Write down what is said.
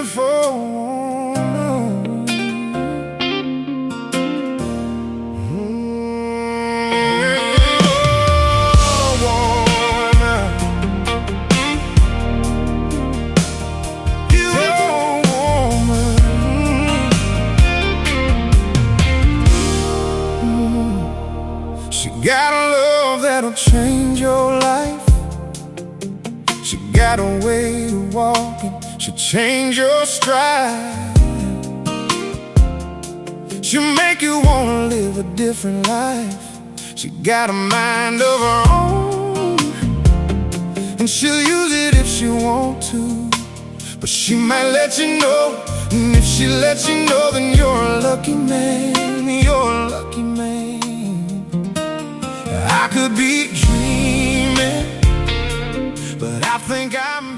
beautiful. Got a love that'll change your life. She got a way to walk and she'll change your stride. She'll make you wanna live a different life. She got a mind of her own, and she'll use it if she want to. But she might let you know, and if she lets you know, then you're a lucky man. You're a lucky man. I could be dreaming, but I think I'm